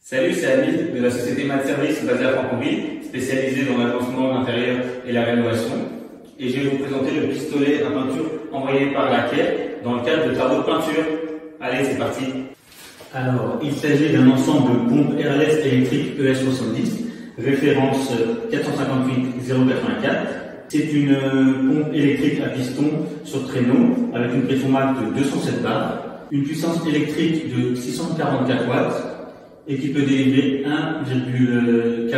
Salut, c'est Hamid de la société Mat Service basée à Franconville, spécialisée dans l'agencement d'intérieur et la rénovation. Et je vais vous présenter le pistolet à peinture envoyé par Laquais dans le cadre de travaux de peinture. Allez, c'est parti. Alors, il s'agit d'un ensemble de pompes RLS électriques ES70, référence 458-084. C'est une pompe électrique à piston sur traîneau avec une pression max de 207 bars, une puissance électrique de 644 watts et qui peut délivrer 1,4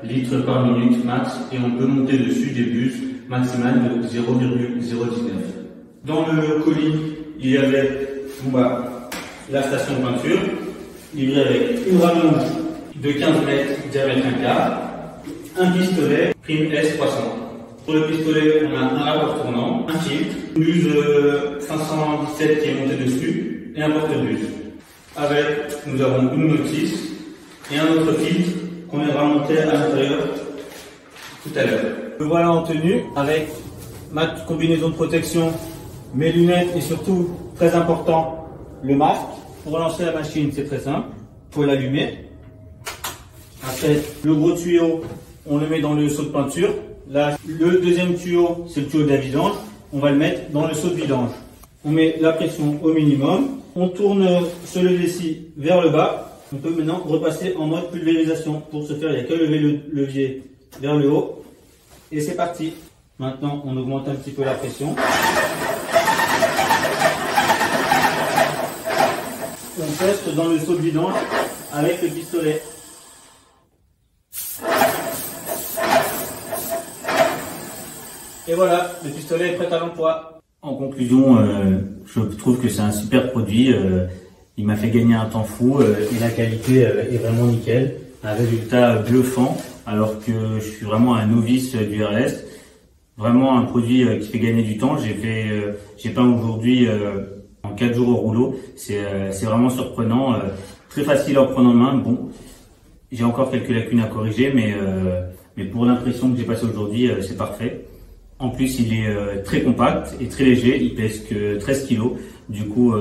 litres par minute max, et on peut monter dessus des bus maximales de 0,019. Dans le colis, il y avait la station de peinture, livrée avec une rallonge de 15 mètres, diamètre 1 quart, un pistolet Prime S300. Pour le pistolet, on a un rapport tournant, un filtre, une buse 517 qui est montée dessus et un porte-buse. Avec, nous avons une notice et un autre filtre qu'on ira monter à l'intérieur tout à l'heure. Me voilà en tenue avec ma combinaison de protection, mes lunettes et surtout, très important, le masque. Pour lancer la machine, c'est très simple. Il faut l'allumer. Après, le gros tuyau, on le met dans le seau de peinture. Là, le deuxième tuyau, c'est le tuyau de la vidange. On va le mettre dans le seau de vidange. On met la pression au minimum. On tourne ce levier-ci vers le bas. On peut maintenant repasser en mode pulvérisation. Pour ce faire, il n'y a qu'à lever le levier vers le haut. Et c'est parti. Maintenant, on augmente un petit peu la pression. On teste dans le seau de vidange avec le pistolet. Et voilà, le pistolet est prêt à l'emploi. En conclusion, je trouve que c'est un super produit. Il m'a fait gagner un temps fou et la qualité est vraiment nickel. Un résultat bluffant, alors que je suis vraiment un novice du RLS. Vraiment un produit qui fait gagner du temps. J'ai peint aujourd'hui en 4 jours au rouleau. C'est vraiment surprenant, très facile à prendre en main. Bon, j'ai encore quelques lacunes à corriger, mais pour l'impression que j'ai passée aujourd'hui, c'est parfait. En plus, il est très compact et très léger. Il pèse que 13 kg. Du coup,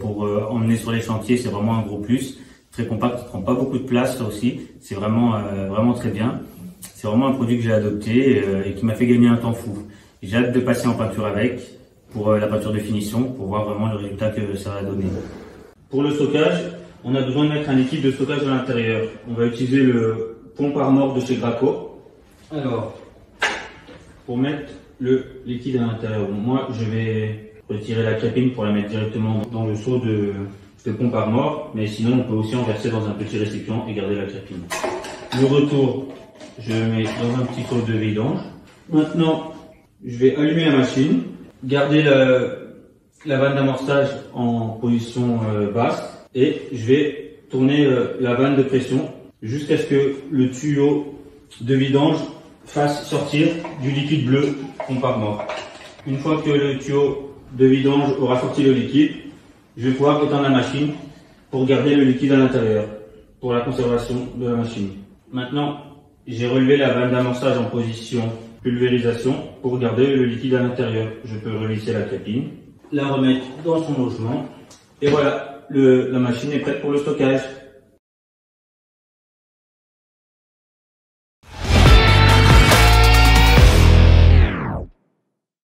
pour emmener sur les chantiers, c'est vraiment un gros plus. Très compact, il prend pas beaucoup de place, ça aussi. C'est vraiment très bien. C'est vraiment un produit que j'ai adopté et qui m'a fait gagner un temps fou. J'ai hâte de passer en peinture avec, pour la peinture de finition, pour voir vraiment le résultat que ça va donner. Pour le stockage, on a besoin de mettre un liquide de stockage à l'intérieur. On va utiliser le pompe Armor de chez Graco. Alors, pour mettre le liquide à l'intérieur, moi je vais retirer la crépine pour la mettre directement dans le seau de pompe Armor, mais sinon on peut aussi en verser dans un petit récipient et garder la crépine. Le retour, je le mets dans un petit seau de vidange. Maintenant, je vais allumer la machine, garder la vanne d'amorçage en position basse, et je vais tourner la vanne de pression jusqu'à ce que le tuyau de vidange fasse sortir du liquide bleu pompe Armor. Une fois que le tuyau de vidange aura sorti le liquide, je vais pouvoir éteindre la machine pour garder le liquide à l'intérieur, pour la conservation de la machine. Maintenant, j'ai relevé la vanne d'amorçage en position pulvérisation pour garder le liquide à l'intérieur. Je peux relisser la crépine, la remettre dans son logement, et voilà, la machine est prête pour le stockage.